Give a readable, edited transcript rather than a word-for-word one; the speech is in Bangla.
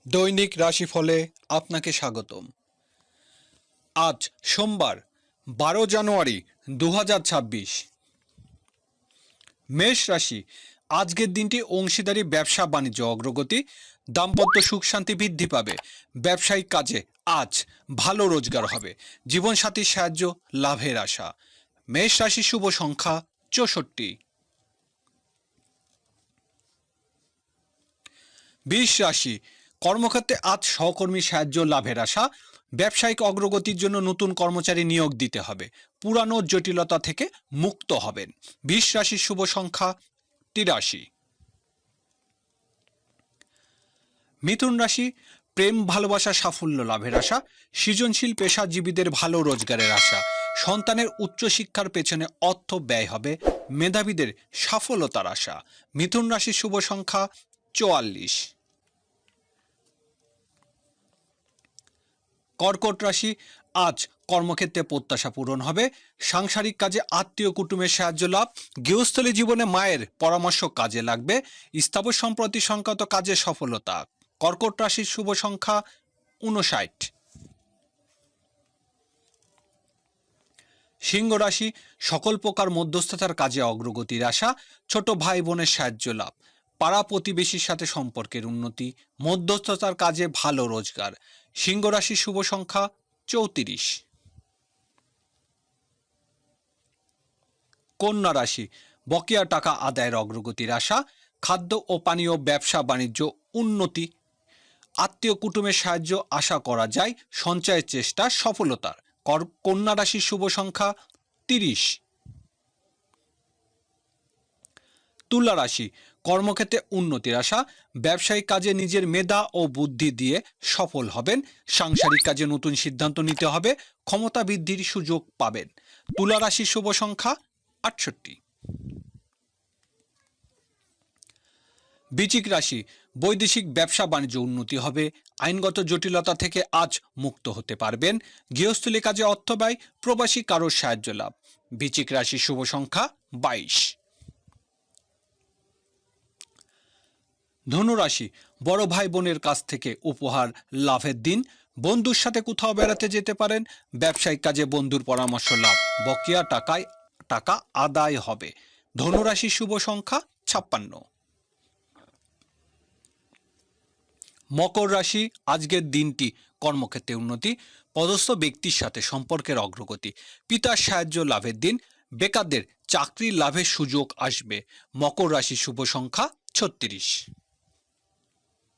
দৈনিক রাশিফলে আপনাকে স্বাগতম। আজ সোমবার 12 জানুয়ারি 2026। মেষ রাশি, আজকের দিনটি অংশীদারি ব্যবসা বাণিজ্য অগ্রগতি, দাম্পত্য সুখ শান্তি বৃদ্ধি পাবে। ব্যবসায়িক কাজে আজ ভালো রোজগার হবে। জীবনসাথীর সাহায্য, লাভের আশা। মেষ রাশি শুভ সংখ্যা 64। বৃষ রাশি, কর্মক্ষেত্রে আজ সহকর্মীর সাহায্য, লাভের আশা। ব্যবসায়িক অগ্রগতির জন্য নতুন কর্মচারী নিয়োগ দিতে হবে। পুরানো জটিলতা থেকে মুক্ত হবেন। বৃষ রাশির শুভ সংখ্যা 83। মিথুন রাশি, প্রেম ভালোবাসা সাফল্য লাভের আশা। সৃজনশীল পেশাজীবীদের ভালো রোজগারের আশা। সন্তানের উচ্চশিক্ষার পেছনে অর্থ ব্যয় হবে। মেধাবীদের সফলতার আশা। মিথুন রাশির শুভ সংখ্যা 44। কর্কট রাশি, আজ কর্মক্ষেত্রে প্রত্যাশা পূরণ হবে। সাংসারিক কাজে আত্মীয় কুটুমের সাহায্য লাভ। গৃহস্থলী জীবনে মায়ের পরামর্শ কাজে লাগবে। স্থাবর সম্পত্তি সংক্রান্ত কাজে সফলতা। কর্কট রাশির শুভ সংখ্যা 59। সিংহ রাশি, সকল প্রকার মধ্যস্থতার কাজে অগ্রগতির আশা। ছোট ভাই বোনের সাহায্য লাভ। পাড়া প্রতিবেশীর সাথে সম্পর্কের উন্নতি। মধ্যস্থতার কাজে ভালো রোজগার। সিংহ রাশির শুভ সংখ্যা 34। কন্যা রাশি, বকেয়া টাকা আদায়ের অগ্রগতির আশা। খাদ্য ও পানীয় ব্যবসা বাণিজ্য উন্নতি। আত্মীয় কুটুমের সাহায্য আশা করা যায়। সঞ্চয়ের চেষ্টা সফলতার। কন্যা রাশির শুভ সংখ্যা 30। তুলা রাশি, কর্মক্ষেত্রে উন্নতির আশা। ব্যবসায়িক কাজে নিজের মেধা ও বুদ্ধি দিয়ে সফল হবেন। সাংসারিক কাজে নতুন সিদ্ধান্ত নিতে হবে। ক্ষমতা বৃদ্ধির সুযোগ পাবেন। তুলা রাশির শুভ সংখ্যা 68। বৃশ্চিক রাশি, বৈদেশিক ব্যবসা বাণিজ্য উন্নতি হবে। আইনগত জটিলতা থেকে আজ মুক্ত হতে পারবেন। গৃহস্থলী কাজে অর্থ ব্যয়। প্রবাসী কারোর সাহায্য লাভ। বৃশ্চিক রাশির শুভ সংখ্যা 22। ধনুরাশি, বড় ভাই বোনের কাছ থেকে উপহার লাভের দিন। বন্ধুর সাথে কোথাও বেড়াতে যেতে পারেন। ব্যবসায়িক কাজে বন্ধুর পরামর্শ লাভ। বকেয়া টাকা আদায় হবে। ধনুরাশির শুভ সংখ্যা 56। মকর রাশি, আজকের দিনটি কর্মক্ষেত্রে উন্নতি। পদস্থ ব্যক্তির সাথে সম্পর্কের অগ্রগতি। পিতার সাহায্য লাভের দিন। বেকারদের চাকরি লাভের সুযোগ আসবে। মকর রাশির শুভ সংখ্যা 36।